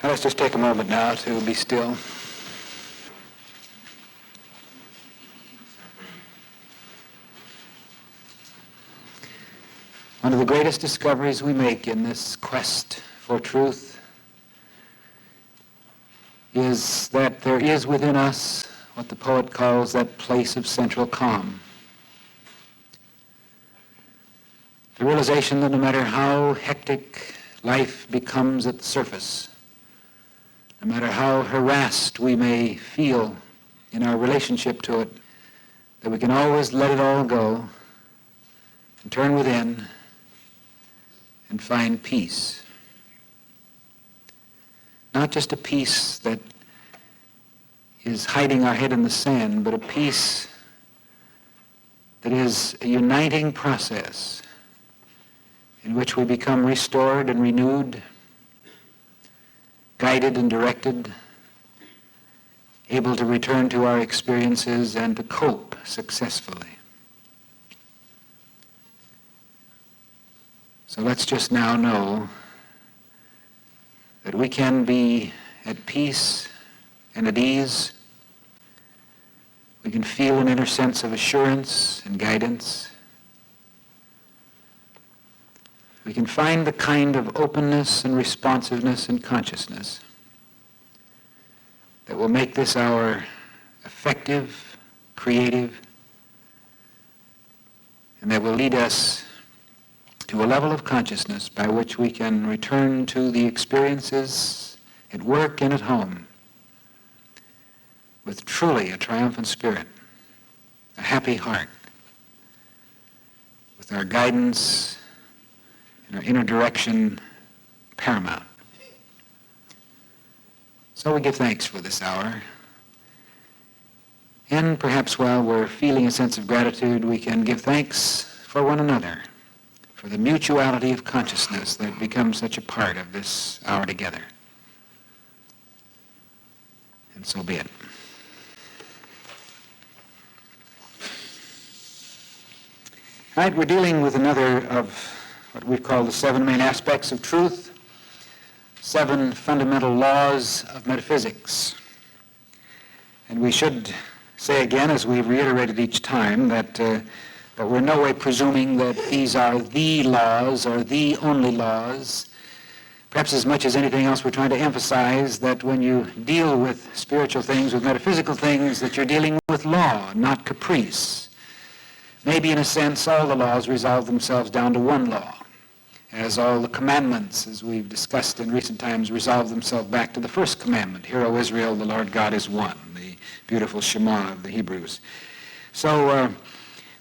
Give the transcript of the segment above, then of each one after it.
Let's just take a moment now to be still. One of the greatest discoveries we make in this quest for truth is that there is within us what the poet calls that place of central calm. The realization that no matter how hectic life becomes at the surface, no matter how harassed we may feel in our relationship to it, that we can always let it all go and turn within and find peace. Not just a peace that is hiding our head in the sand, but a peace that is a uniting process in which we become restored and renewed, guided and directed, able to return to our experiences and to cope successfully. So let's just now know that we can be at peace and at ease. We can feel an inner sense of assurance and guidance. We can find the kind of openness and responsiveness and consciousness that will make this our effective, creative, and that will lead us to a level of consciousness by which we can return to the experiences at work and at home with truly a triumphant spirit, a happy heart, with our guidance and our inner direction paramount. So we give thanks for this hour. And perhaps while we're feeling a sense of gratitude, we can give thanks for one another, for the mutuality of consciousness that becomes such a part of this hour together. And so be it. All right, we're dealing with another of what we call the 7 main aspects of truth, 7 fundamental laws of metaphysics. And we should say again, as we've reiterated each time, that we're in no way presuming that these are the laws or the only laws. Perhaps as much as anything else, we're trying to emphasize that when you deal with spiritual things, with metaphysical things, that you're dealing with law, not caprice. Maybe in a sense, all the laws resolve themselves down to one law, as all the commandments, as we've discussed in recent times, resolve themselves back to the first commandment, Hear, O Israel, the Lord God is one, the beautiful Shema of the Hebrews. So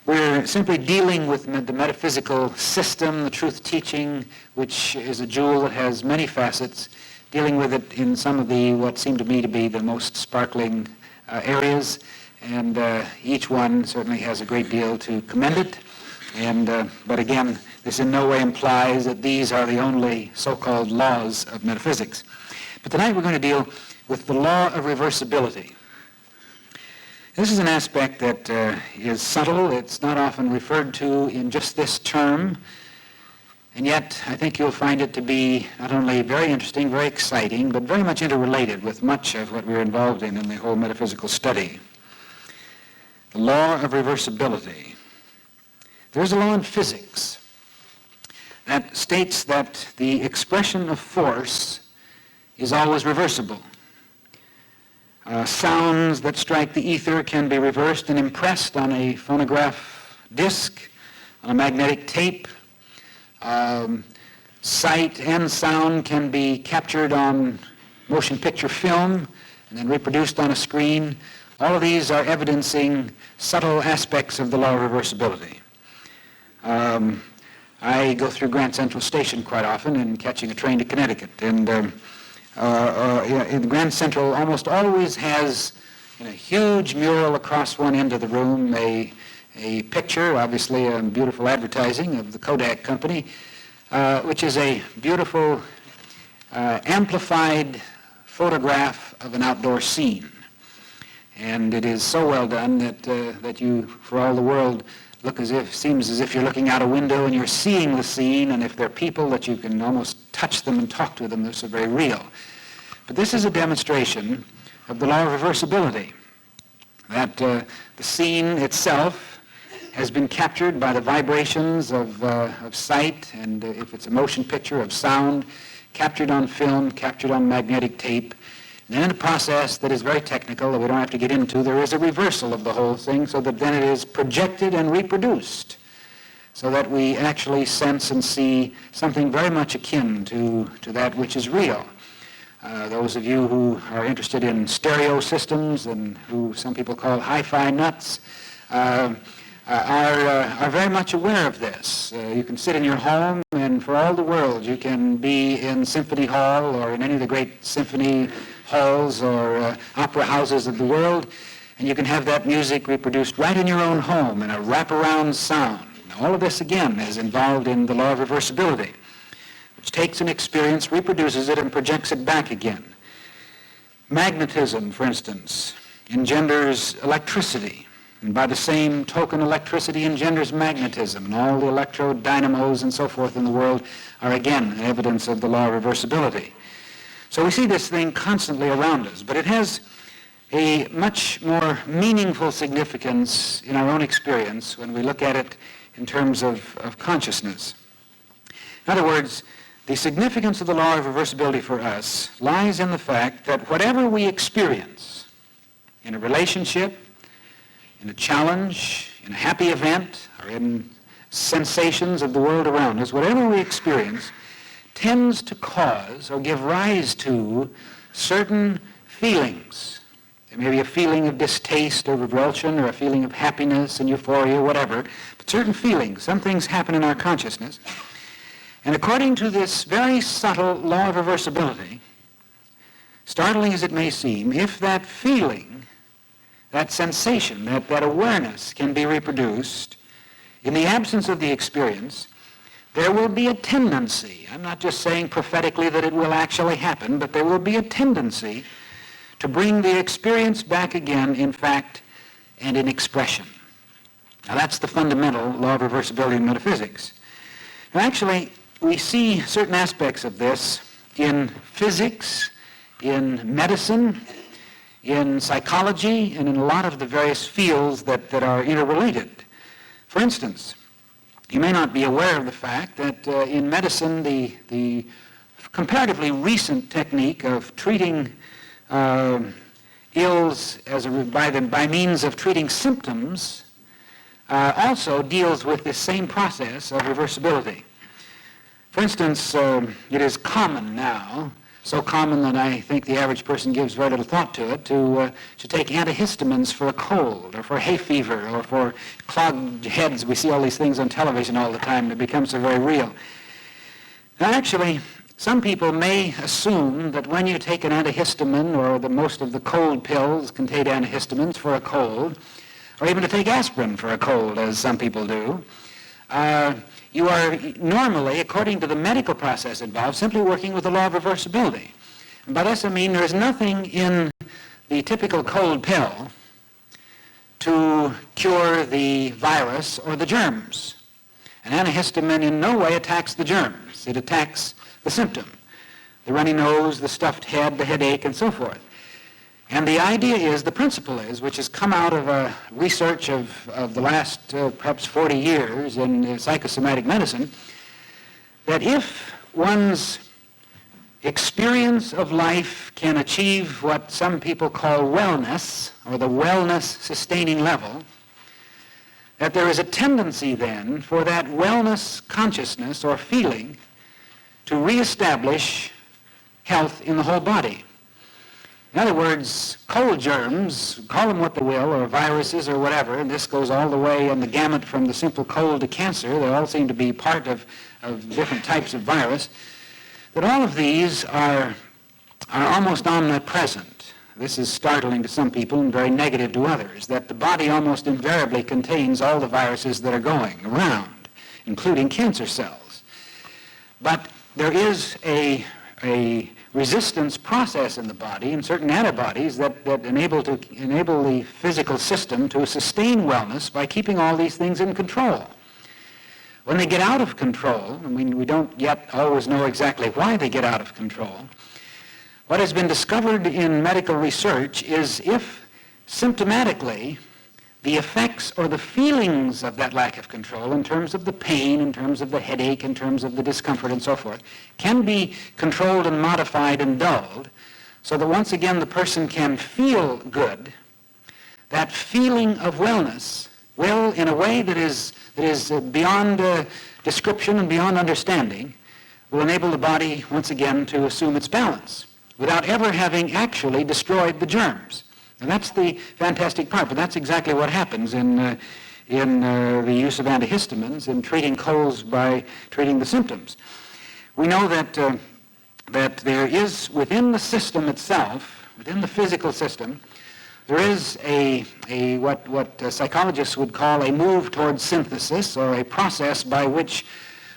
we're simply dealing with the metaphysical system, the truth teaching, which is a jewel that has many facets, dealing with it in some of the, what seem to me to be the most sparkling areas, and each one certainly has a great deal to commend it. And but again, this in no way implies that these are the only so-called laws of metaphysics. But tonight we're going to deal with the law of reversibility. This is an aspect that is subtle. It's not often referred to in just this term, and yet I think you'll find it to be not only very interesting, very exciting, but very much interrelated with much of what we're involved in the whole metaphysical study. The law of reversibility. There's a law in physics that states that the expression of force is always reversible. Sounds that strike the ether can be reversed and impressed on a phonograph disc, on a magnetic tape. Sight and sound can be captured on motion picture film and then reproduced on a screen. All of these are evidencing subtle aspects of the law of reversibility. I go through Grand Central Station quite often in catching a train to Connecticut, and in Grand Central almost always has in a huge mural across one end of the room a picture, obviously beautiful advertising of the Kodak company, which is a beautiful amplified photograph of an outdoor scene. And it is so well done that you, for all the world, seems as if you're looking out a window and you're seeing the scene, and if there are people that you can almost touch them and talk to them, they're so very real. But this is a demonstration of the law of reversibility, that the scene itself has been captured by the vibrations of sight, and if it's a motion picture, of sound, captured on film, captured on magnetic tape. And then in a process that is very technical, that we don't have to get into, there is a reversal of the whole thing so that then it is projected and reproduced, so that we actually sense and see something very much akin to that which is real. Those of you who are interested in stereo systems and who some people call hi-fi nuts are very much aware of this. You can sit in your home, and for all the world you can be in Symphony Hall or in any of the great symphony halls or opera houses of the world, and you can have that music reproduced right in your own home in a wraparound sound. Now, all of this, again, is involved in the law of reversibility, which takes an experience, reproduces it, and projects it back again. Magnetism, for instance, engenders electricity. And by the same token, electricity engenders magnetism. And all the electrode dynamos and so forth in the world are, again, evidence of the law of reversibility. So we see this thing constantly around us, but it has a much more meaningful significance in our own experience when we look at it in terms of consciousness. In other words, the significance of the law of reversibility for us lies in the fact that whatever we experience in a relationship, in a challenge, in a happy event, or in sensations of the world around us, whatever we experience tends to cause or give rise to certain feelings. There may be a feeling of distaste or revulsion, or a feeling of happiness and euphoria, whatever, but certain feelings, some things happen in our consciousness. And according to this very subtle law of reversibility, startling as it may seem, if that feeling, that sensation, that awareness can be reproduced, in the absence of the experience, there will be a tendency, I'm not just saying prophetically that it will actually happen, but there will be a tendency to bring the experience back again in fact and in expression. Now that's the fundamental law of reversibility in metaphysics. Now actually, we see certain aspects of this in physics, in medicine, in psychology, and in a lot of the various fields that are interrelated. For instance, you may not be aware of the fact that in medicine, the comparatively recent technique of treating ills by means of treating symptoms also deals with this same process of reversibility. For instance, it is common now, so common that I think the average person gives very little thought to it, to take antihistamines for a cold, or for hay fever, or for clogged heads. We see all these things on television all the time. It becomes so very real. Now, actually, some people may assume that when you take an antihistamine, or most of the cold pills contain antihistamines for a cold, or even to take aspirin for a cold, as some people do, you are normally, according to the medical process involved, simply working with the law of reversibility. And by this I mean there is nothing in the typical cold pill to cure the virus or the germs. An antihistamine in no way attacks the germs. It attacks the symptom, the runny nose, the stuffed head, the headache, and so forth. And the idea is, the principle is, which has come out of a research of the last perhaps 40 years in psychosomatic medicine, that if one's experience of life can achieve what some people call wellness, or the wellness sustaining level, that there is a tendency then for that wellness consciousness or feeling to reestablish health in the whole body. In other words, cold germs, call them what they will, or viruses or whatever, and this goes all the way in the gamut from the simple cold to cancer. They all seem to be part of different types of virus. But all of these are almost omnipresent. This is startling to some people and very negative to others, that the body almost invariably contains all the viruses that are going around, including cancer cells. But there is a resistance process in the body and certain antibodies that enable the physical system to sustain wellness by keeping all these things in control. When they get out of control, I mean, we don't yet always know exactly why they get out of control, what has been discovered in medical research is if symptomatically the effects or the feelings of that lack of control in terms of the pain, in terms of the headache, in terms of the discomfort and so forth, can be controlled and modified and dulled so that once again the person can feel good, that feeling of wellness will, in a way that is beyond description and beyond understanding, will enable the body once again to assume its balance without ever having actually destroyed the germs. And that's the fantastic part, but that's exactly what happens in the use of antihistamines in treating colds by treating the symptoms. We know that there is within the system itself, within the physical system, there is what psychologists would call a move towards synthesis, or a process by which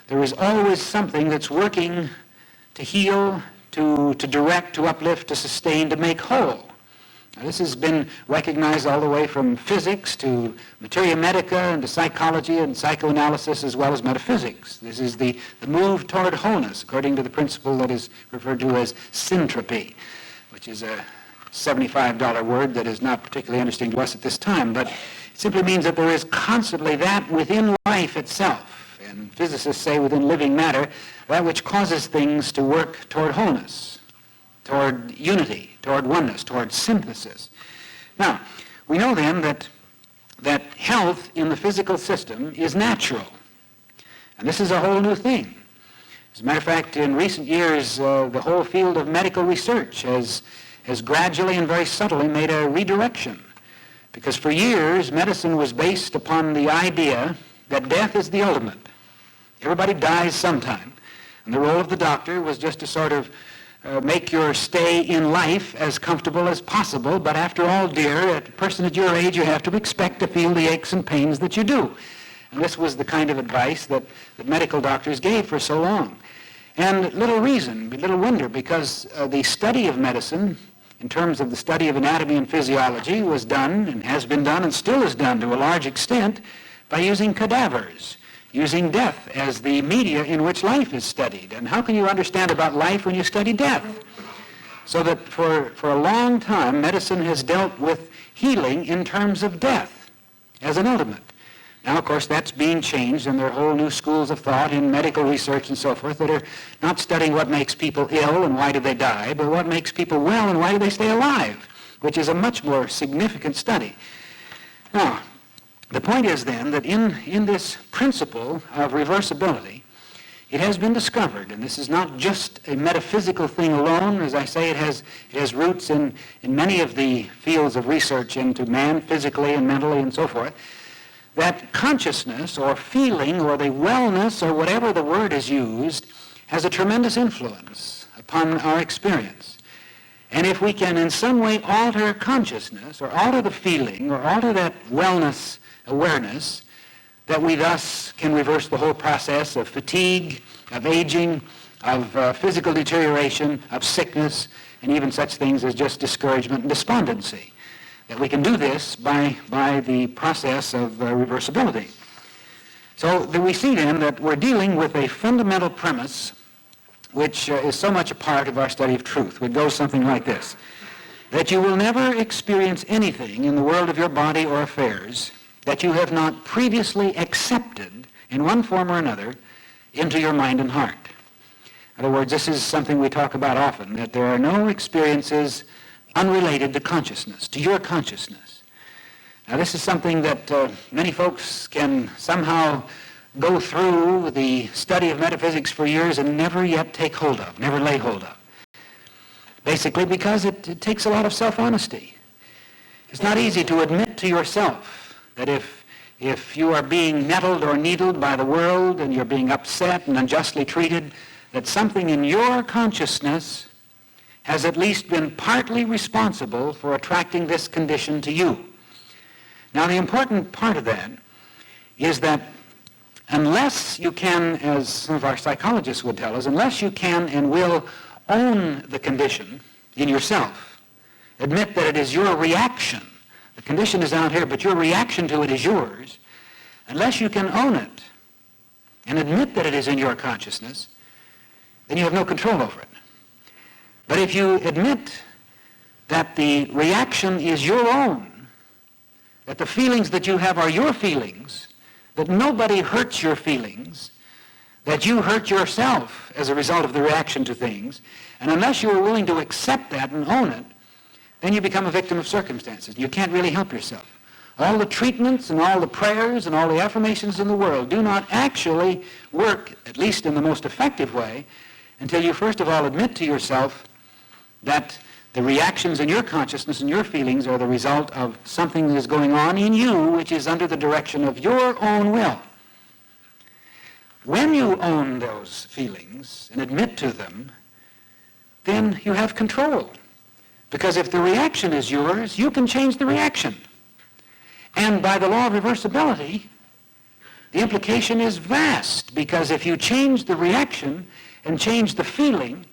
there is always something that's working to heal, to direct, to uplift, to sustain, to make whole. Now, this has been recognized all the way from physics to materia medica and to psychology and psychoanalysis as well as metaphysics. This is the move toward wholeness according to the principle that is referred to as syntropy, which is a $75 word that is not particularly interesting to us at this time, but it simply means that there is constantly that within life itself, and physicists say within living matter, that which causes things to work toward wholeness, toward unity, toward oneness, toward synthesis. Now, we know then that health in the physical system is natural, and this is a whole new thing. As a matter of fact, in recent years, the whole field of medical research has gradually and very subtly made a redirection. Because for years, medicine was based upon the idea that death is the ultimate. Everybody dies sometime. And the role of the doctor was just to sort of make your stay in life as comfortable as possible. But after all, dear, a person at your age, you have to expect to feel the aches and pains that you do. And this was the kind of advice that medical doctors gave for so long. And little reason, little wonder, because the study of medicine in terms of the study of anatomy and physiology was done and has been done and still is done to a large extent by using cadavers, using death as the media in which life is studied. And how can you understand about life when you study death? So that for a long time, medicine has dealt with healing in terms of death as an ultimate. Now, of course, that's being changed, and there are whole new schools of thought in medical research and so forth that are not studying what makes people ill and why do they die, but what makes people well and why do they stay alive, which is a much more significant study. Now, the point is then that in this principle of reversibility, it has been discovered, and this is not just a metaphysical thing alone. As I say, it has roots in many of the fields of research into man physically and mentally and so forth, that consciousness or feeling or the wellness or whatever the word is used has a tremendous influence upon our experience. And if we can in some way alter consciousness or alter the feeling or alter that wellness awareness, that we thus can reverse the whole process of fatigue, of aging, of physical deterioration, of sickness, and even such things as just discouragement and despondency. That we can do this by the process of reversibility. So that we see then that we're dealing with a fundamental premise which is so much a part of our study of truth, which goes something like this: that you will never experience anything in the world of your body or affairs that you have not previously accepted in one form or another into your mind and heart. In other words, this is something we talk about often, that there are no experiences unrelated to consciousness, to your consciousness. Now, this is something that many folks can somehow go through the study of metaphysics for years and never yet take hold of, never lay hold of. Basically because it takes a lot of self-honesty. It's not easy to admit to yourself that if you are being nettled or needled by the world and you're being upset and unjustly treated, that something in your consciousness has at least been partly responsible for attracting this condition to you. Now, the important part of that is that unless you can, as some of our psychologists would tell us, unless you can and will own the condition in yourself, admit that it is your reaction, the condition is out here, but your reaction to it is yours, unless you can own it and admit that it is in your consciousness, then you have no control over it. But if you admit that the reaction is your own, that the feelings that you have are your feelings, that nobody hurts your feelings, that you hurt yourself as a result of the reaction to things, and unless you are willing to accept that and own it, then you become a victim of circumstances. You can't really help yourself. All the treatments and all the prayers and all the affirmations in the world do not actually work, at least in the most effective way, until you first of all admit to yourself that the reactions in your consciousness and your feelings are the result of something that is going on in you which is under the direction of your own will. When you own those feelings and admit to them, then you have control. Because if the reaction is yours, you can change the reaction. And by the law of reversibility, the implication is vast, because if you change the reaction and change the feeling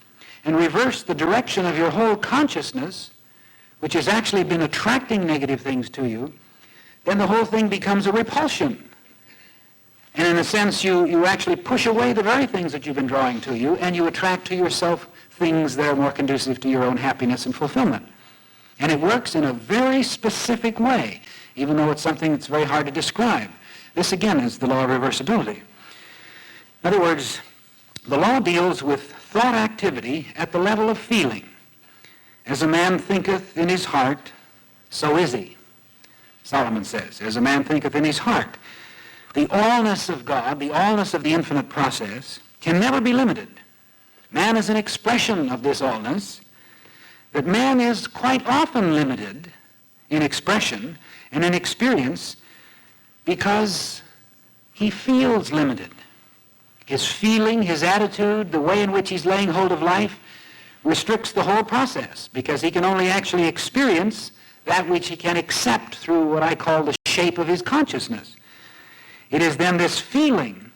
and reverse the direction of your whole consciousness, which has actually been attracting negative things to you, then the whole thing becomes a repulsion. And in a sense, you actually push away the very things that you've been drawing to you, and you attract to yourself things that are more conducive to your own happiness and fulfillment. And it works in a very specific way, even though it's something that's very hard to describe. This, again, is the law of reversibility. In other words, the law deals with thought activity at the level of feeling. As a man thinketh in his heart, so is he. Solomon says, as a man thinketh in his heart. The allness of God, the allness of the infinite process, can never be limited. Man is an expression of this allness, but man is quite often limited in expression and in experience because he feels limited. His feeling, his attitude, the way in which he's laying hold of life restricts the whole process because he can only actually experience that which he can accept through what I call the shape of his consciousness. It is then this feeling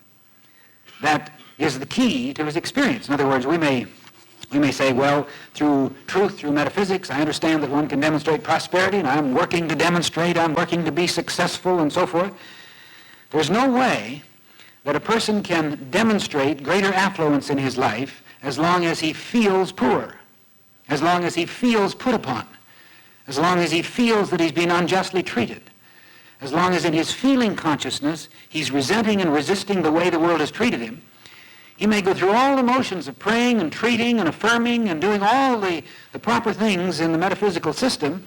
that is the key to his experience. In other words, we may say, well, through truth, through metaphysics, I understand that one can demonstrate prosperity, and I'm working to demonstrate, I'm working to be successful, and so forth. There's no way that a person can demonstrate greater affluence in his life as long as he feels poor, as long as he feels put upon, as long as he feels that he's been unjustly treated, as long as in his feeling consciousness he's resenting and resisting the way the world has treated him. He may go through all the motions of praying and treating and affirming and doing all the proper things in the metaphysical system.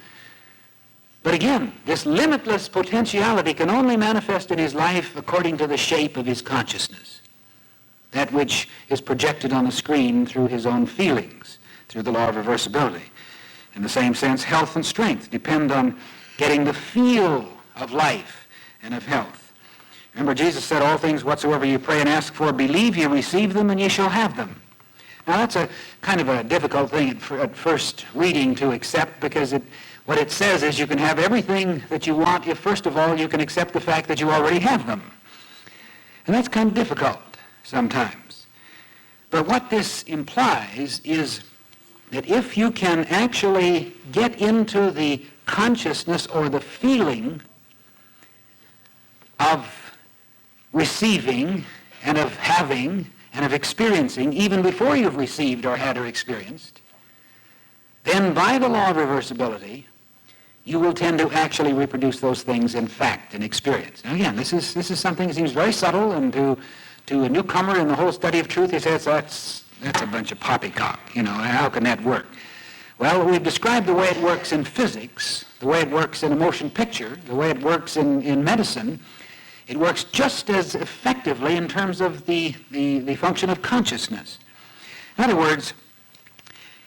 But again, this limitless potentiality can only manifest in his life according to the shape of his consciousness, that which is projected on the screen through his own feelings, through the law of reversibility. In the same sense, health and strength depend on getting the feel of life and of health. Remember, Jesus said, all things whatsoever you pray and ask for, believe ye receive them, and ye shall have them. Now, that's a kind of a difficult thing at first reading to accept, because what it says is you can have everything that you want if, first of all, you can accept the fact that you already have them. And that's kind of difficult sometimes. But what this implies is that if you can actually get into the consciousness or the feeling of receiving and of having and of experiencing even before you've received or had or experienced, then by the law of reversibility, you will tend to actually reproduce those things in fact and experience. Now again, this is something that seems very subtle, and to a newcomer in the whole study of truth, he says, that's a bunch of poppycock. How can that work? Well, we've described the way it works in physics, the way it works in a motion picture, the way it works in medicine. It works just as effectively in terms of the function of consciousness. In other words,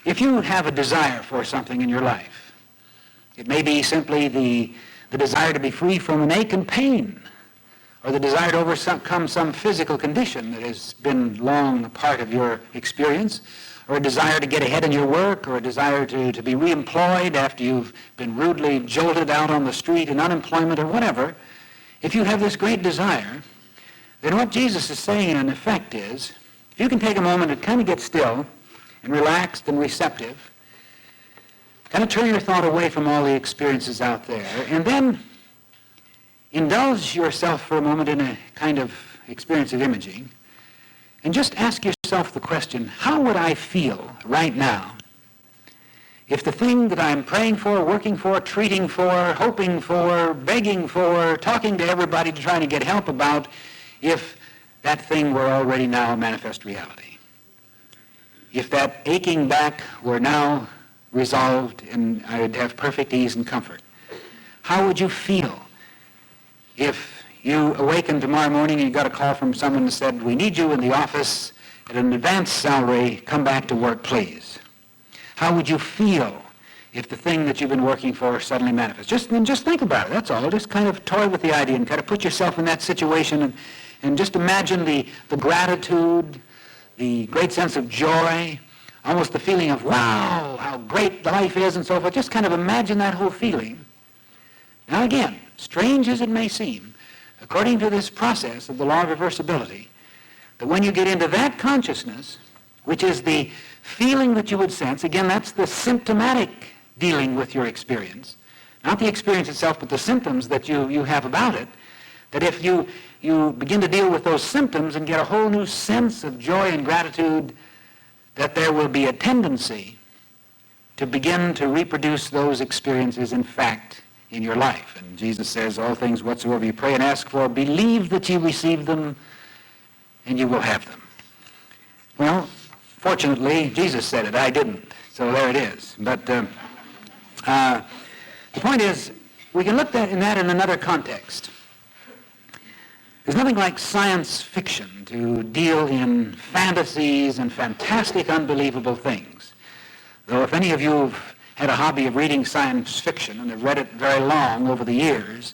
if you have a desire for something in your life, it may be simply the desire to be free from an ache and pain, or the desire to overcome some physical condition that has been long a part of your experience, or a desire to get ahead in your work, or a desire to be reemployed after you've been rudely jolted out on the street in unemployment, or whatever. If you have this great desire, then what Jesus is saying in effect is, if you can take a moment and kind of get still and relaxed and receptive, kind of turn your thought away from all the experiences out there, and then indulge yourself for a moment in a kind of experience of imaging, and just ask yourself the question, how would I feel right now if the thing that I'm praying for, working for, treating for, hoping for, begging for, talking to everybody to try to get help about, if that thing were already now a manifest reality? If that aching back were now resolved and I would have perfect ease and comfort, how would you feel if you awakened tomorrow morning and you got a call from someone that said, we need you in the office at an advanced salary, come back to work, please? How would you feel if the thing that you've been working for suddenly manifests? Just think about it, that's all. Just kind of toy with the idea and kind of put yourself in that situation and just imagine the gratitude, the great sense of joy, almost the feeling of, wow, how great life is and so forth. Just kind of imagine that whole feeling. Now again, strange as it may seem, according to this process of the law of reversibility, that when you get into that consciousness, which is the feeling that you would sense, again, that's the symptomatic dealing with your experience, not the experience itself, but the symptoms that you have about it, that if you begin to deal with those symptoms and get a whole new sense of joy and gratitude, that there will be a tendency to begin to reproduce those experiences in fact in your life. And Jesus says, all things whatsoever you pray and ask for, believe that you receive them and you will have them. Well, fortunately, Jesus said it, I didn't, so there it is. But the point is, we can look at that in another context. There's nothing like science fiction to deal in fantasies and fantastic, unbelievable things. Though if any of you have had a hobby of reading science fiction and have read it very long over the years,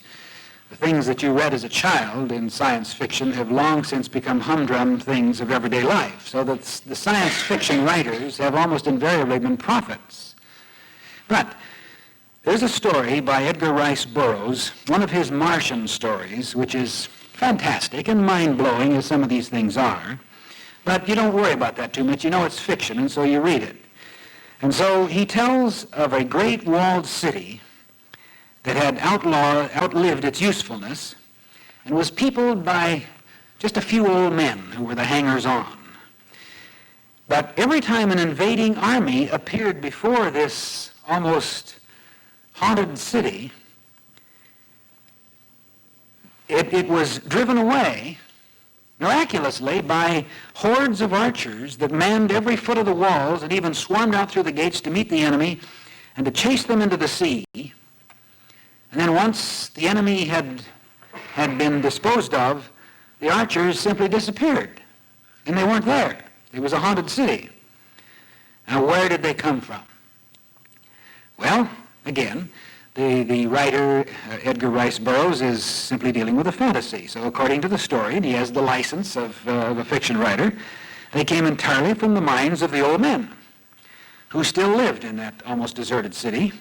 the things that you read as a child in science fiction have long since become humdrum things of everyday life. So that the science fiction writers have almost invariably been prophets. But there's a story by Edgar Rice Burroughs, one of his Martian stories, which is fantastic and mind-blowing as some of these things are. But you don't worry about that too much. You know it's fiction, and so you read it. And so he tells of a great walled city that had outlived its usefulness and was peopled by just a few old men who were the hangers-on. But every time an invading army appeared before this almost haunted city, it was driven away miraculously by hordes of archers that manned every foot of the walls and even swarmed out through the gates to meet the enemy and to chase them into the sea. And then once the enemy had been disposed of, the archers simply disappeared, and they weren't there. It was a haunted city. Now, where did they come from? Well, again, the writer, Edgar Rice Burroughs, is simply dealing with a fantasy. So according to the story, and he has the license of a fiction writer, they came entirely from the minds of the old men who still lived in that almost deserted city.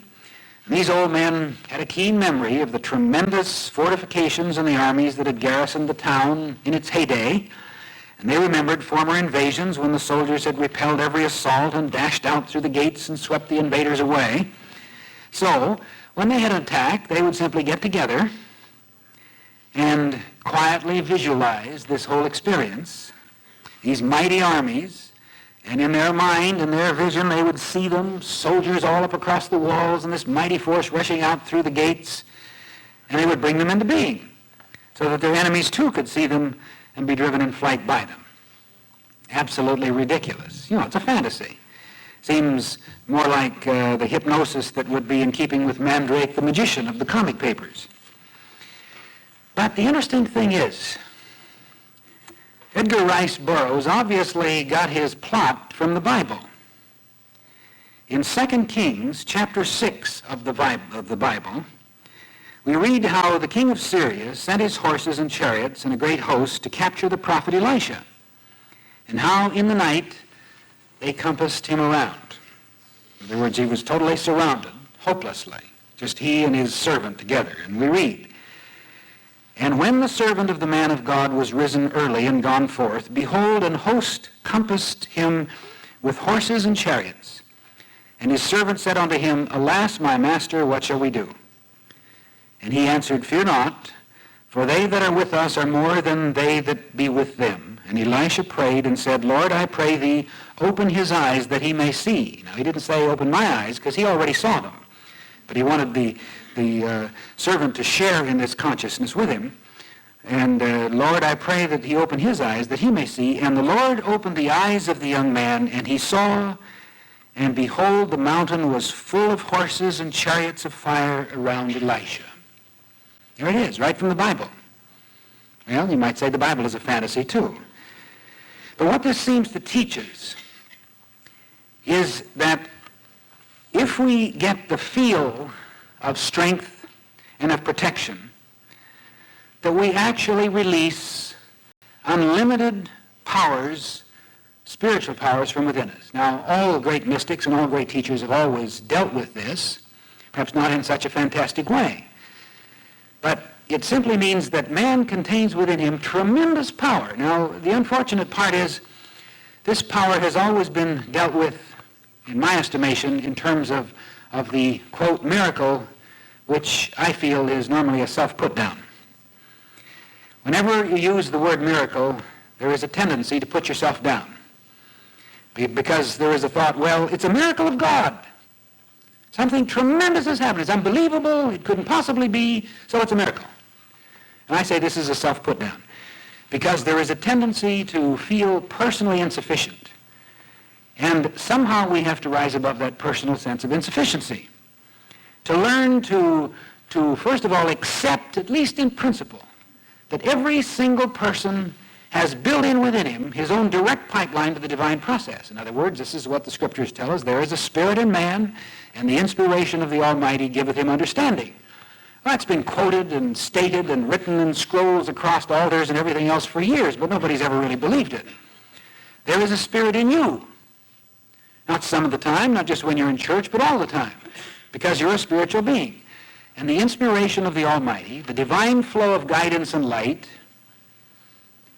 And these old men had a keen memory of the tremendous fortifications and the armies that had garrisoned the town in its heyday. And they remembered former invasions when the soldiers had repelled every assault and dashed out through the gates and swept the invaders away. So, when they had attacked, they would simply get together and quietly visualize this whole experience, these mighty armies, and in their mind and their vision they would see them, soldiers all up across the walls and this mighty force rushing out through the gates, and they would bring them into being so that their enemies too could see them and be driven in flight by them. Absolutely ridiculous. You know, it's a fantasy. Seems more like the hypnosis that would be in keeping with Mandrake the magician of the comic papers. But the interesting thing is, Edgar Rice Burroughs obviously got his plot from the Bible. In 2 Kings chapter 6 of the Bible, we read how the king of Syria sent his horses and chariots and a great host to capture the prophet Elisha, and how in the night they compassed him around. In other words, he was totally surrounded, hopelessly, just he and his servant together. And we read, "And when the servant of the man of God was risen early and gone forth, behold, an host compassed him with horses and chariots. And his servant said unto him, Alas, my master, what shall we do? And he answered, Fear not, for they that are with us are more than they that be with them. And Elisha prayed and said, Lord, I pray thee, open his eyes that he may see. Now, he didn't say, open my eyes, because he already saw them. But he wanted the servant to share in this consciousness with him. And, Lord, I pray that he open his eyes that he may see. And the Lord opened the eyes of the young man, and he saw, and behold, the mountain was full of horses and chariots of fire around Elisha. There it is, right from the Bible. Well, you might say the Bible is a fantasy, too. But what this seems to teach us is that if we get the feel of strength and of protection, that we actually release unlimited powers, spiritual powers from within us. Now, all great mystics and all great teachers have always dealt with this, perhaps not in such a fantastic way. But it simply means that man contains within him tremendous power. Now, the unfortunate part is this power has always been dealt with, in my estimation, in terms of the, quote, miracle, which I feel is normally a self-put-down. Whenever you use the word miracle, there is a tendency to put yourself down. Because there is a thought, well, it's a miracle of God. Something tremendous has happened. It's unbelievable. It couldn't possibly be, so it's a miracle. And I say this is a self-put-down. Because there is a tendency to feel personally insufficient. And somehow we have to rise above that personal sense of insufficiency. To learn to first of all, accept, at least in principle, that every single person has built in within him his own direct pipeline to the divine process. In other words, this is what the Scriptures tell us. There is a spirit in man, and the inspiration of the Almighty giveth him understanding. Well, that's been quoted and stated and written in scrolls across altars and everything else for years, but nobody's ever really believed it. There is a spirit in you. Not some of the time, not just when you're in church, but all the time, because you're a spiritual being. And the inspiration of the Almighty, the divine flow of guidance and light,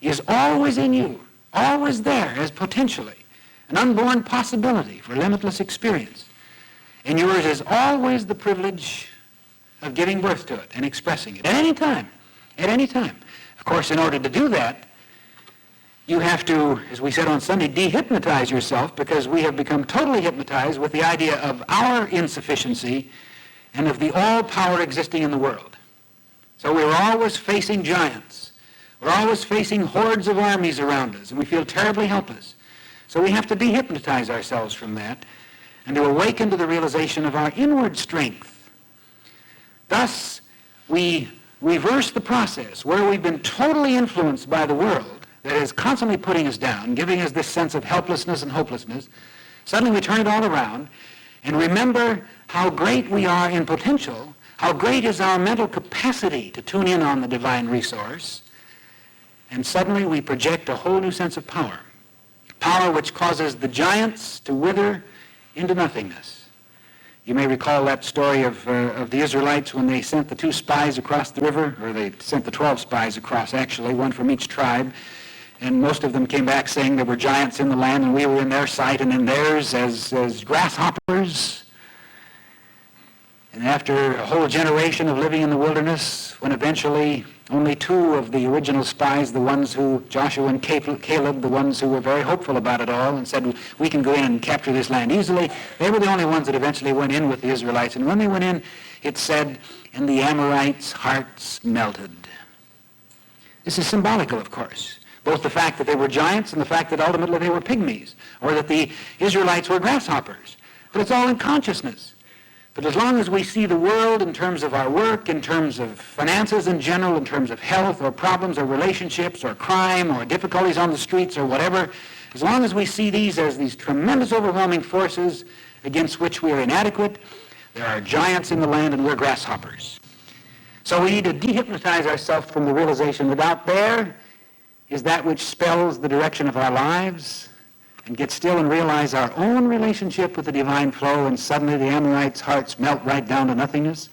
is always in you, always there as potentially an unborn possibility for limitless experience. And yours is always the privilege of giving birth to it and expressing it at any time, at any time. Of course, in order to do that, you have to, as we said on Sunday, dehypnotize yourself, because we have become totally hypnotized with the idea of our insufficiency and of the all-power existing in the world. So we're always facing giants. We're always facing hordes of armies around us, and we feel terribly helpless. So we have to dehypnotize ourselves from that and to awaken to the realization of our inward strength. Thus, we reverse the process where we've been totally influenced by the world that is constantly putting us down, giving us this sense of helplessness and hopelessness. Suddenly we turn it all around and remember how great we are in potential, how great is our mental capacity to tune in on the divine resource, and suddenly we project a whole new sense of power. Power which causes the giants to wither into nothingness. You may recall that story of the Israelites when they sent the 2 spies across the river, or they sent the 12 spies across, actually, one from each tribe, and most of them came back saying there were giants in the land and we were in their sight and in theirs as grasshoppers. And after a whole generation of living in the wilderness, when eventually only 2 of the original spies, the ones who, Joshua and Caleb, the ones who were very hopeful about it all and said, we can go in and capture this land easily, they were the only ones that eventually went in with the Israelites. And when they went in, it said, and the Amorites' hearts melted. This is symbolical, of course. Both the fact that they were giants and the fact that ultimately they were pygmies, or that the Israelites were grasshoppers. But it's all in consciousness. But as long as we see the world in terms of our work, in terms of finances in general, in terms of health or problems or relationships or crime or difficulties on the streets or whatever, as long as we see these as these tremendous overwhelming forces against which we are inadequate, there are giants in the land and we're grasshoppers. So we need to dehypnotize ourselves from the realization that out there is that which spells the direction of our lives, and get still and realize our own relationship with the divine flow, and suddenly the Amorites' hearts melt right down to nothingness,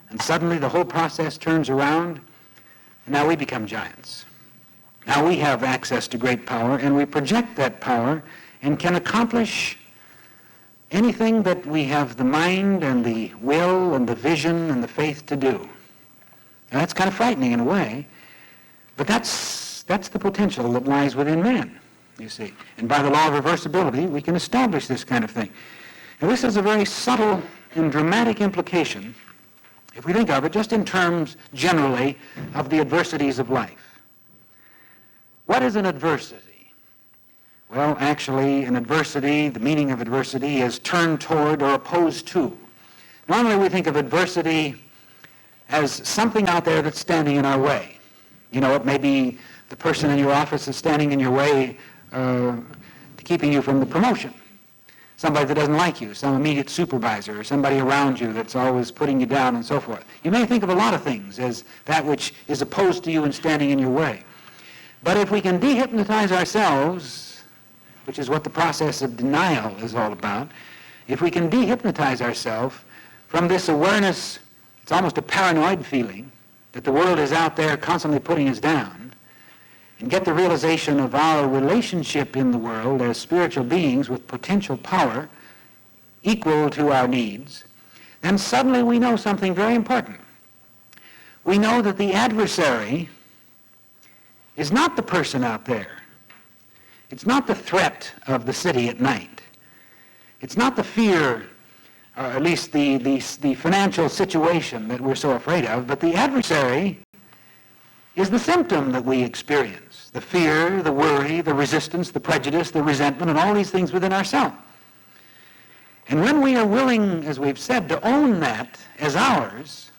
and suddenly the whole process turns around, and now we become giants. Now we have access to great power, and we project that power and can accomplish anything that we have the mind and the will and the vision and the faith to do. Now that's kind of frightening in a way, but that's That's the potential that lies within man, you see. And by the law of reversibility, we can establish this kind of thing. And this has a very subtle and dramatic implication, if we think of it just in terms, generally, of the adversities of life. What is an adversity? Well, actually, an adversity, the meaning of adversity is turned toward or opposed to. Normally, we think of adversity as something out there that's standing in our way. You know, it may be the person in your office that's standing in your way keeping you from the promotion. Somebody that doesn't like you, some immediate supervisor, or somebody around you that's always putting you down and so forth. You may think of a lot of things as that which is opposed to you and standing in your way. But if we can dehypnotize ourselves, which is what the process of denial is all about, if we can dehypnotize ourselves from this awareness, it's almost a paranoid feeling that the world is out there constantly putting us down, and get the realization of our relationship in the world as spiritual beings with potential power equal to our needs, then suddenly we know something very important. We know that the adversary is not the person out there. It's not the threat of the city at night. It's not the fear, or at least the financial situation that we're so afraid of, but the adversary is the symptom that we experience. The fear, the worry, the resistance, the prejudice, the resentment, and all these things within ourselves. And when we are willing, as we've said, to own that as ours,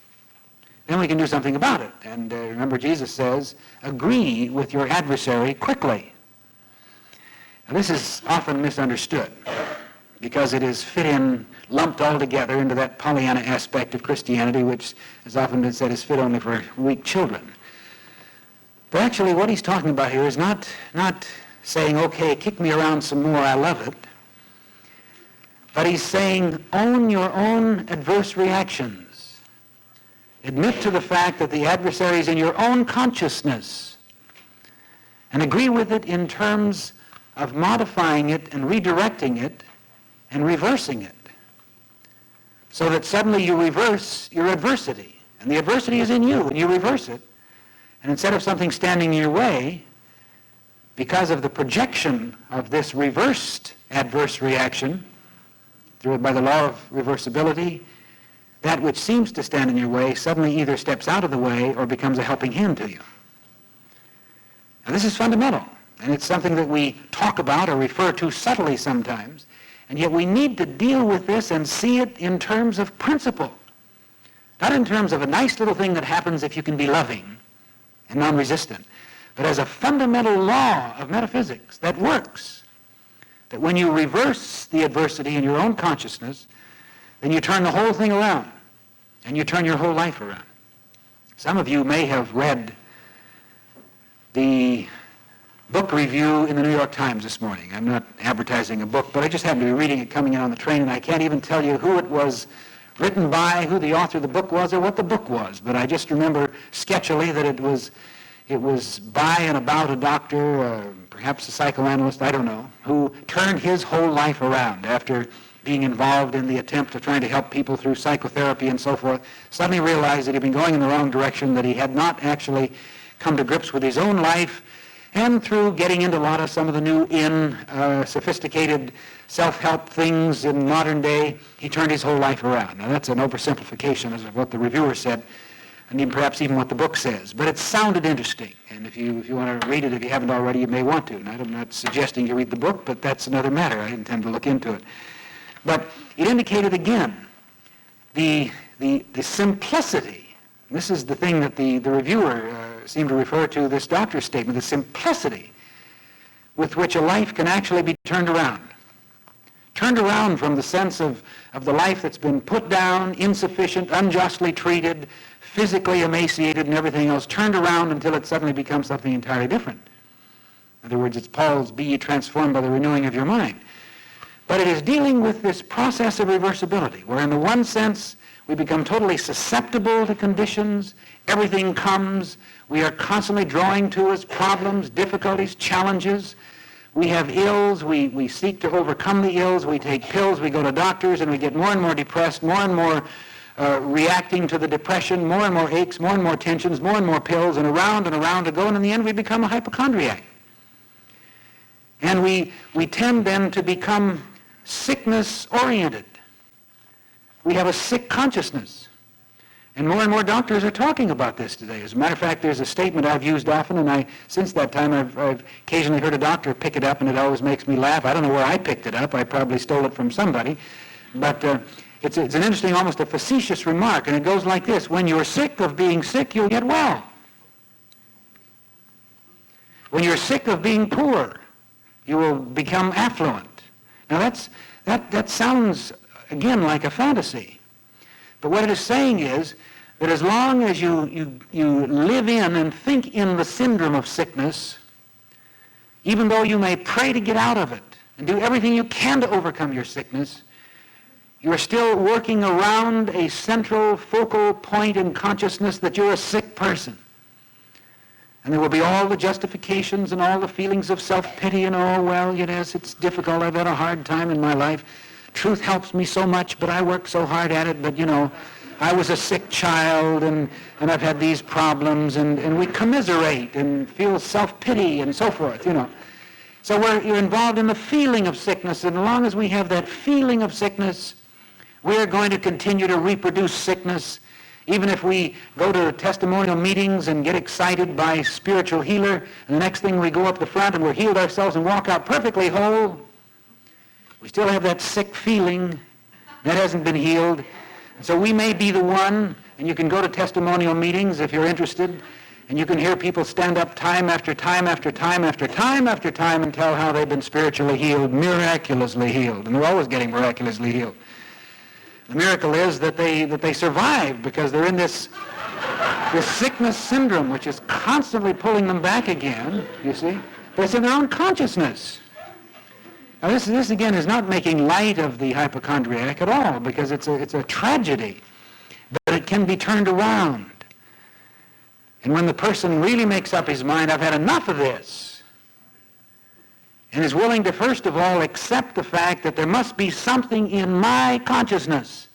then we can do something about it. And remember, Jesus says, agree with your adversary quickly. Now, this is often misunderstood because it is lumped all together into that Pollyanna aspect of Christianity, which has often been said is fit only for weak children. But actually what he's talking about here is not saying, okay, kick me around some more, I love it. But he's saying, own your own adverse reactions. Admit to the fact that the adversary is in your own consciousness. And agree with it in terms of modifying it and redirecting it and reversing it. So that suddenly you reverse your adversity. And the adversity is in you, and you reverse it. And instead of something standing in your way, because of the projection of this reversed adverse reaction, by the law of reversibility, that which seems to stand in your way suddenly either steps out of the way or becomes a helping hand to you. Now, this is fundamental, and it's something that we talk about or refer to subtly sometimes, and yet we need to deal with this and see it in terms of principle, not in terms of a nice little thing that happens if you can be loving and non-resistant, but as a fundamental law of metaphysics that works. That when you reverse the adversity in your own consciousness, then you turn the whole thing around, and you turn your whole life around. Some of you may have read the book review in the New York Times this morning. I'm not advertising a book, but I just happened to be reading it coming in on the train, and I can't even tell you who it was written by, who the author of the book was, or what the book was. But I just remember sketchily that it was by and about a doctor, perhaps a psychoanalyst, I don't know, who turned his whole life around after being involved in the attempt of trying to help people through psychotherapy and so forth, suddenly realized that he'd been going in the wrong direction, that he had not actually come to grips with his own life, and through getting into a lot of some of the new sophisticated self-help things in modern day, he turned his whole life around. Now that's an oversimplification of what the reviewer said, and perhaps even what the book says. But it sounded interesting, and if you want to read it, if you haven't already, you may want to. And I'm not suggesting you read the book, but that's another matter. I intend to look into it. But it indicated again the simplicity. This is the thing that the reviewer seemed to refer to, this doctor's statement, the simplicity with which a life can actually be turned around. Turned around from the sense of the life that's been put down, insufficient, unjustly treated, physically emaciated and everything else, turned around until it suddenly becomes something entirely different. In other words, it's Paul's, be ye transformed by the renewing of your mind. But it is dealing with this process of reversibility, where in the one sense, we become totally susceptible to conditions, everything comes, we are constantly drawing to us problems, difficulties, challenges. We have ills, we seek to overcome the ills, we take pills, we go to doctors, and we get more and more depressed, more and more reacting to the depression, more and more aches, more and more tensions, more and more pills, and around to go, and in the end we become a hypochondriac. And we tend then to become sickness-oriented. We have a sick consciousness. And more doctors are talking about this today. As a matter of fact, there's a statement I've used often, and since that time I've occasionally heard a doctor pick it up, and it always makes me laugh. I don't know where I picked it up. I probably stole it from somebody. But it's an interesting, almost a facetious remark, and it goes like this. When you're sick of being sick, you'll get well. When you're sick of being poor, you will become affluent. Now that sounds, again, like a fantasy. But what it is saying is that as long as you live in and think in the syndrome of sickness, even though you may pray to get out of it and do everything you can to overcome your sickness, you are still working around a central focal point in consciousness that you're a sick person. And there will be all the justifications and all the feelings of self-pity and, oh, well, yes, it's difficult. I've had a hard time in my life. Truth helps me so much, but I work so hard at it. But, I was a sick child, and I've had these problems, and we commiserate and feel self-pity and so forth, So you're involved in the feeling of sickness, and as long as we have that feeling of sickness, we're going to continue to reproduce sickness. Even if we go to testimonial meetings and get excited by spiritual healer, and the next thing we go up the front and we're healed ourselves and walk out perfectly whole, we still have that sick feeling that hasn't been healed. So we may be the one, and you can go to testimonial meetings if you're interested, and you can hear people stand up time after time after time after time after time and tell how they've been spiritually healed, miraculously healed, and they're always getting miraculously healed. The miracle is that they survive because they're in this sickness syndrome, which is constantly pulling them back again, you see. But it's in their own consciousness. Now this again is not making light of the hypochondriac at all, because it's a tragedy, but it can be turned around. And when the person really makes up his mind, I've had enough of this, and is willing to first of all accept the fact that there must be something in my consciousness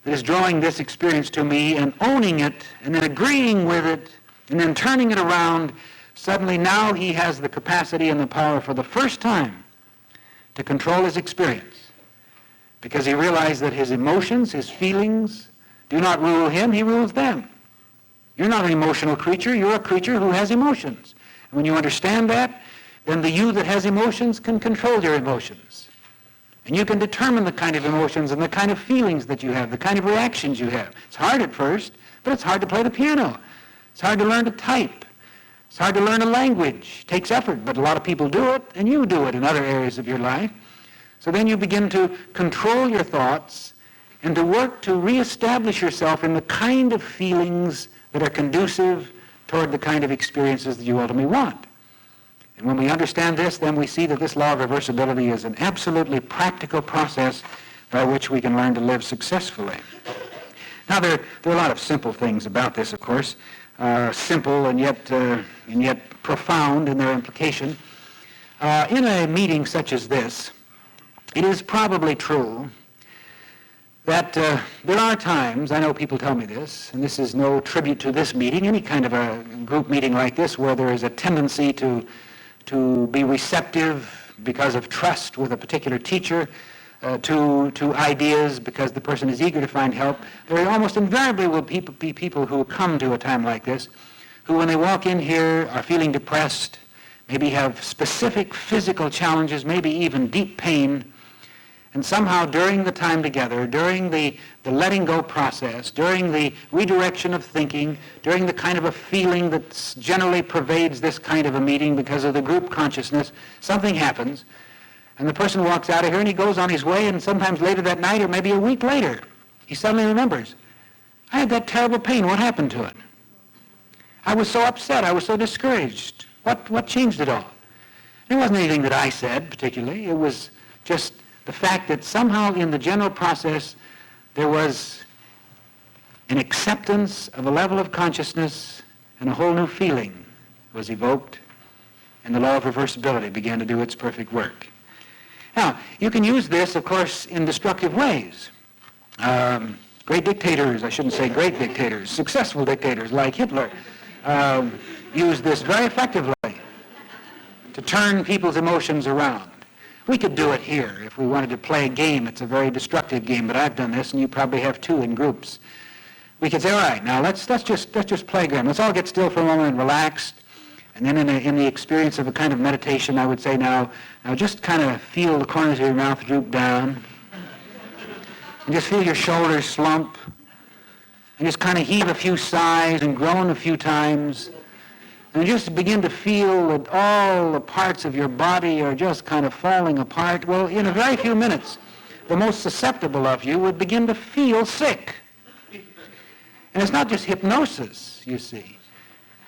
that is drawing this experience to me, and owning it, and then agreeing with it, and then turning it around, suddenly now he has the capacity and the power for the first time to control his experience, because he realized that his emotions, his feelings, do not rule him, he rules them. You're not an emotional creature, you're a creature who has emotions. And when you understand that, then the you that has emotions can control your emotions. And you can determine the kind of emotions and the kind of feelings that you have, the kind of reactions you have. It's hard at first, but it's hard to play the piano. It's hard to learn to type. It's hard to learn a language. It takes effort, but a lot of people do it, and you do it in other areas of your life. So then you begin to control your thoughts and to work to reestablish yourself in the kind of feelings that are conducive toward the kind of experiences that you ultimately want. And when we understand this, then we see that this law of reversibility is an absolutely practical process by which we can learn to live successfully. Now, there are a lot of simple things about this, of course, simple and yet profound in their implication. In a meeting such as this, it is probably true that there are times, I know people tell me this, and this is no tribute to this meeting, any kind of a group meeting like this where there is a tendency to be receptive because of trust with a particular teacher, to ideas because the person is eager to find help. There almost invariably will be people who come to a time like this who, when they walk in here, are feeling depressed, maybe have specific physical challenges, maybe even deep pain, and somehow during the time together, during the letting go process, during the redirection of thinking, during the kind of a feeling that generally pervades this kind of a meeting because of the group consciousness, something happens, and the person walks out of here and he goes on his way, and sometimes later that night or maybe a week later, he suddenly remembers, I had that terrible pain, what happened to it? I was so upset, I was so discouraged. What changed it all? It wasn't anything that I said particularly, it was just the fact that somehow in the general process there was an acceptance of a level of consciousness and a whole new feeling was evoked, and the law of reversibility began to do its perfect work. Now, you can use this, of course, in destructive ways. Great dictators, I shouldn't say great dictators, successful dictators like Hitler used this very effectively to turn people's emotions around. We could do it here if we wanted to play a game. It's a very destructive game, but I've done this, and you probably have too in groups. We could say, all right, now let's just play a game. Let's all get still for a moment and relax. And then in the experience of a kind of meditation, I would say, now just kind of feel the corners of your mouth droop down. And just feel your shoulders slump. And just kind of heave a few sighs and groan a few times. And just begin to feel that all the parts of your body are just kind of falling apart. Well, in a very few minutes, the most susceptible of you would begin to feel sick. And it's not just hypnosis, you see.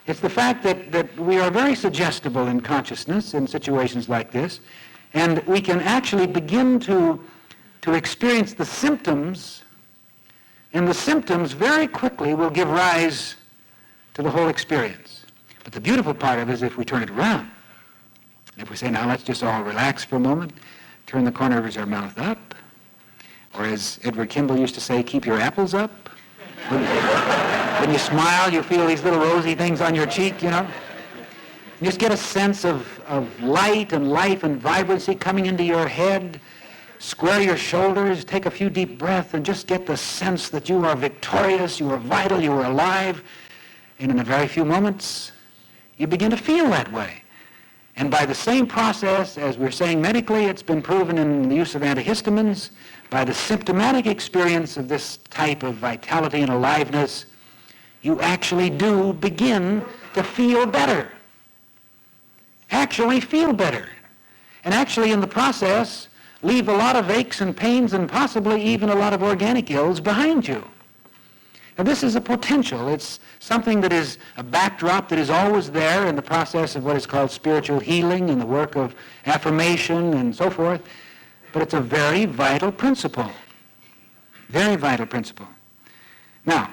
It's the fact that we are very suggestible in consciousness in situations like this, and we can actually begin to experience the symptoms, and the symptoms very quickly will give rise to the whole experience. But the beautiful part of it is if we turn it around. If we say, now let's just all relax for a moment, turn the corners of our mouth up, or as Edward Kimball used to say, keep your apples up. When you smile, you feel these little rosy things on your cheek, you know. You just get a sense of light and life and vibrancy coming into your head. Square your shoulders, take a few deep breaths, and just get the sense that you are victorious, you are vital, you are alive. And in a very few moments, you begin to feel that way. And by the same process, as we're saying medically, it's been proven in the use of antihistamines, by the symptomatic experience of this type of vitality and aliveness, you actually do begin to feel better. Actually feel better. And actually in the process, leave a lot of aches and pains and possibly even a lot of organic ills behind you. Now, this is a potential. It's something that is a backdrop that is always there in the process of what is called spiritual healing and the work of affirmation and so forth. But it's a very vital principle. Very vital principle. Now,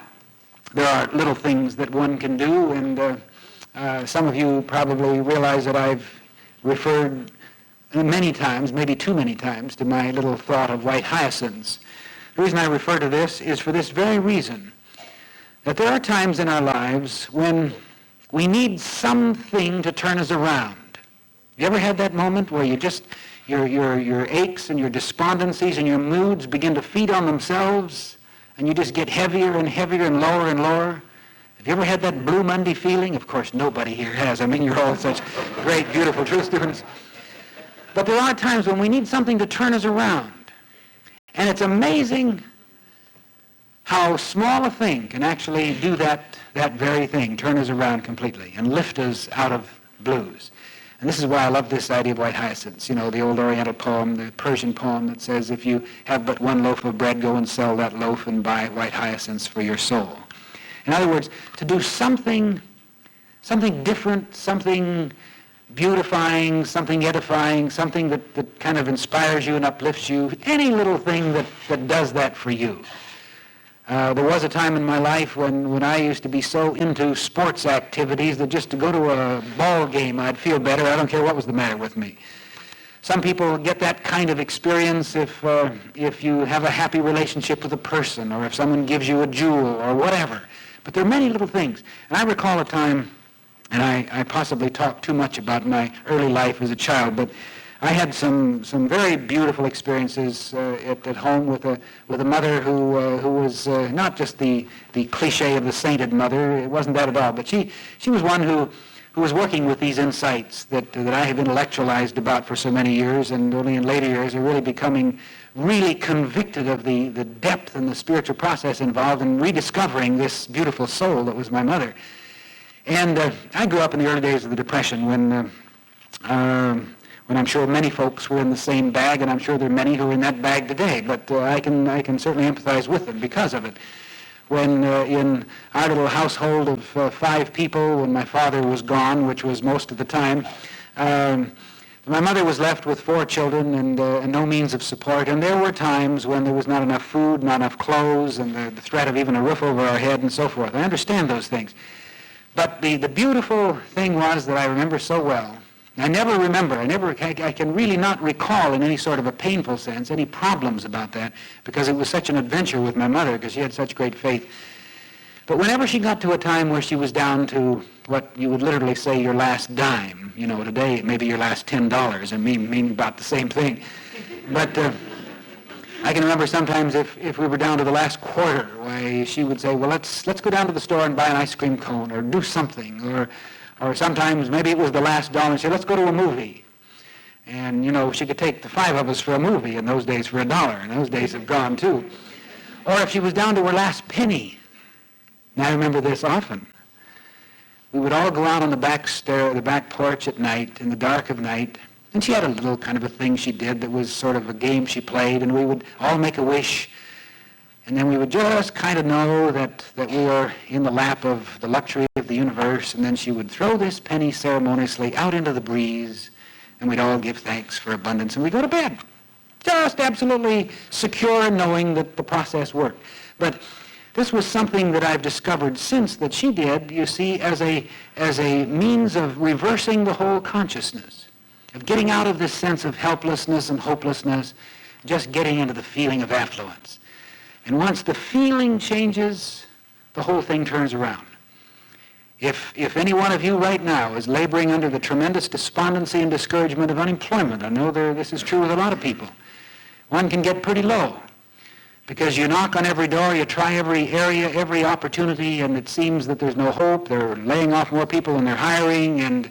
there are little things that one can do, and some of you probably realize that I've referred many times, maybe too many times, to my little thought of white hyacinths. The reason I refer to this is for this very reason, that there are times in our lives when we need something to turn us around. You ever had that moment where you just, your aches and your despondencies and your moods begin to feed on themselves, and you just get heavier and heavier and lower and lower? Have you ever had that Blue Monday feeling? Of course, nobody here has. I mean, you're all such great, beautiful truth students. But there are times when we need something to turn us around. And it's amazing how small a thing can actually do that very thing, turn us around completely and lift us out of blues. And this is why I love this idea of white hyacinths. You know, the old Oriental poem, the Persian poem that says, if you have but one loaf of bread, go and sell that loaf and buy white hyacinths for your soul. In other words, to do something different, something beautifying, something edifying, something that kind of inspires you and uplifts you, any little thing that does that for you. There was a time in my life when I used to be so into sports activities that just to go to a ball game I'd feel better. I don't care what was the matter with me. Some people get that kind of experience if you have a happy relationship with a person, or if someone gives you a jewel or whatever. But there are many little things. And I recall a time, and I possibly talked too much about my early life as a child, but I had some very beautiful experiences at home with a mother who was not just the cliche of the sainted mother. It wasn't that at all. But she was one who was working with these insights that I have intellectualized about for so many years, and only in later years are really becoming really convicted of the depth and the spiritual process involved in rediscovering this beautiful soul that was my mother. And I grew up in the early days of the Depression when I'm sure many folks were in the same bag, and I'm sure there are many who are in that bag today, but I can certainly empathize with them because of it. When in our little household of 5 people, when my father was gone, which was most of the time, my mother was left with 4 children and no means of support, and there were times when there was not enough food, not enough clothes, and the threat of even a roof over our head and so forth. I understand those things. But the beautiful thing was that I remember so well I never remember, I can really not recall in any sort of a painful sense any problems about that, because it was such an adventure with my mother, because she had such great faith. But whenever she got to a time where she was down to what you would literally say your last dime, today maybe your last $10, and mean about the same thing. But I can remember sometimes if we were down to the last quarter, why she would say, well, let's go down to the store and buy an ice cream cone, or do something, or sometimes maybe it was the last dollar and say, let's go to a movie. And, she could take the 5 of us for a movie in those days for $1, and those days have gone too. Or if she was down to her last penny, and I remember this often, we would all go out on the back porch at night, in the dark of night, and she had a little kind of a thing she did that was sort of a game she played, and we would all make a wish, and then we would just kind of know that we were in the lap of the luxury of the universe, and then she would throw this penny ceremoniously out into the breeze, and we'd all give thanks for abundance, and we'd go to bed, just absolutely secure in knowing that the process worked. But this was something that I've discovered since that she did, you see, as a means of reversing the whole consciousness, of getting out of this sense of helplessness and hopelessness, just getting into the feeling of affluence. And once the feeling changes, the whole thing turns around. If any one of you right now is laboring under the tremendous despondency and discouragement of unemployment, I know this is true with a lot of people, one can get pretty low. Because you knock on every door, you try every area, every opportunity, and it seems that there's no hope. They're laying off more people than they're hiring, and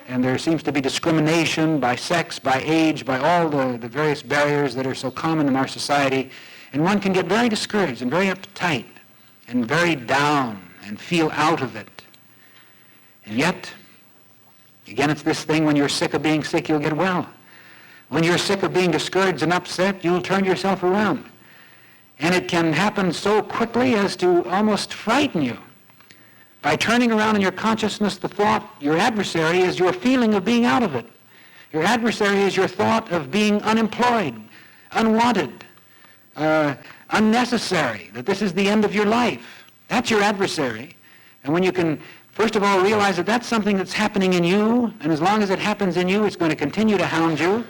there seems to be discrimination by sex, by age, by all the various barriers that are so common in our society. And one can get very discouraged and very uptight and very down and feel out of it. And yet, again, it's this thing, when you're sick of being sick, you'll get well. When you're sick of being discouraged and upset, you'll turn yourself around. And it can happen so quickly as to almost frighten you. By turning around in your consciousness the thought, your adversary is your feeling of being out of it. Your adversary is your thought of being unemployed, unwanted, unnecessary, that this is the end of your life. That's your adversary. And when you can, first of all, realize that that's something that's happening in you, and as long as it happens in you, it's going to continue to hound you,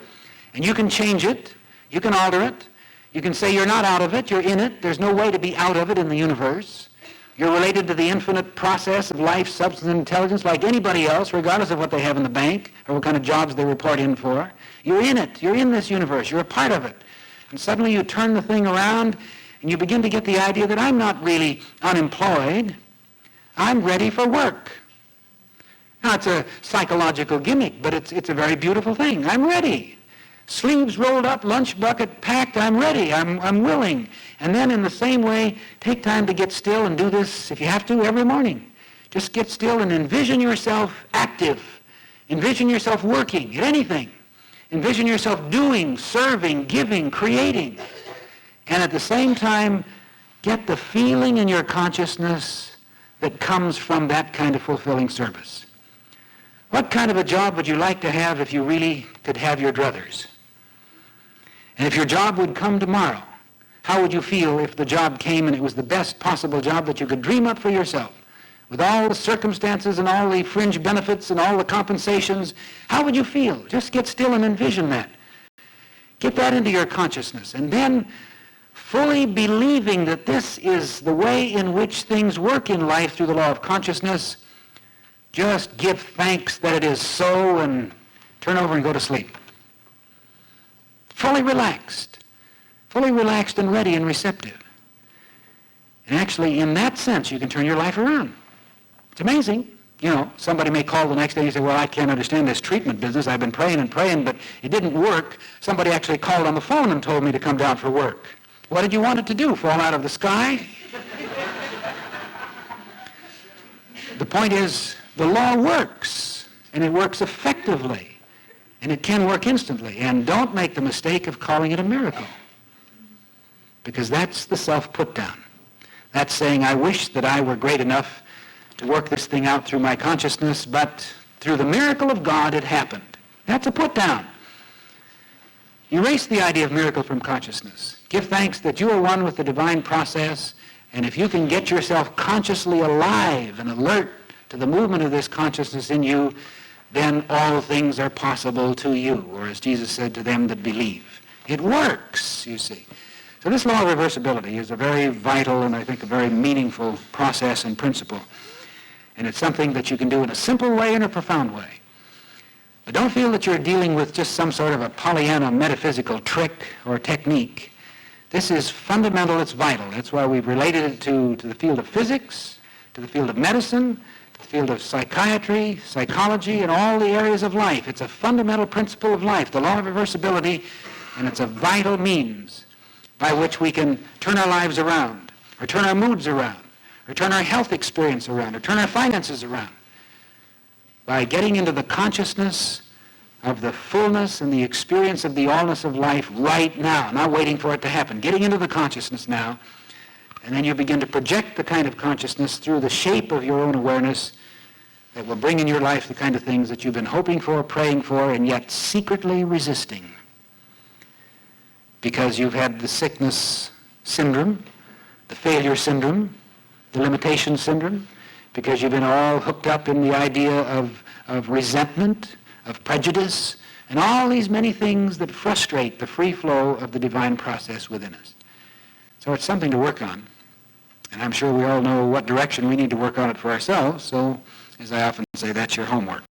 and you can change it, you can alter it. You can say you're not out of it, you're in it. There's no way to be out of it in the universe. You're related to the infinite process of life, substance, and intelligence like anybody else, regardless of what they have in the bank or what kind of jobs they report in for. You're in it. You're in this universe. You're a part of it. And suddenly you turn the thing around and you begin to get the idea that I'm not really unemployed. I'm ready for work. Now, it's a psychological gimmick, but it's a very beautiful thing. I'm ready. Sleeves rolled up, lunch bucket packed, I'm ready, I'm willing. And then in the same way, take time to get still and do this, if you have to, every morning. Just get still and envision yourself active. Envision yourself working at anything. Envision yourself doing, serving, giving, creating. And at the same time, get the feeling in your consciousness that comes from that kind of fulfilling service. What kind of a job would you like to have if you really could have your druthers? And if your job would come tomorrow, how would you feel if the job came and it was the best possible job that you could dream up for yourself? With all the circumstances and all the fringe benefits and all the compensations, how would you feel? Just get still and envision that. Get that into your consciousness. And then, fully believing that this is the way in which things work in life through the law of consciousness, just give thanks that it is so and turn over and go to sleep. Fully relaxed and ready and receptive. And actually, in that sense, you can turn your life around. It's amazing. Somebody may call the next day and say, well, I can't understand this treatment business. I've been praying and praying, but it didn't work. Somebody actually called on the phone and told me to come down for work. What did you want it to do, fall out of the sky? The point is, the law works, and it works effectively. And it can work instantly. And don't make the mistake of calling it a miracle. Because that's the self-put-down. That's saying, I wish that I were great enough to work this thing out through my consciousness, but through the miracle of God it happened. That's a put-down. Erase the idea of miracle from consciousness. Give thanks that you are one with the divine process, and if you can get yourself consciously alive and alert to the movement of this consciousness in you, then all things are possible to you, or as Jesus said, to them that believe. It works, you see. So this law of reversibility is a very vital and I think a very meaningful process and principle. And it's something that you can do in a simple way and a profound way. But don't feel that you're dealing with just some sort of a Pollyanna metaphysical trick or technique. This is fundamental, it's vital. That's why we've related it to the field of physics, to the field of medicine, to the field of psychiatry, psychology, and all the areas of life. It's a fundamental principle of life, the law of reversibility, and it's a vital means by which we can turn our lives around, or turn our moods around, or turn our health experience around, or turn our finances around, by getting into the consciousness of the fullness and the experience of the allness of life right now, not waiting for it to happen. Getting into the consciousness now, and then you begin to project the kind of consciousness through the shape of your own awareness that will bring in your life the kind of things that you've been hoping for, praying for, and yet secretly resisting. Because you've had the sickness syndrome, the failure syndrome, the limitation syndrome, because you've been all hooked up in the idea of resentment, of prejudice, and all these many things that frustrate the free flow of the divine process within us. So it's something to work on. And I'm sure we all know what direction we need to work on it for ourselves, so as I often say, that's your homework.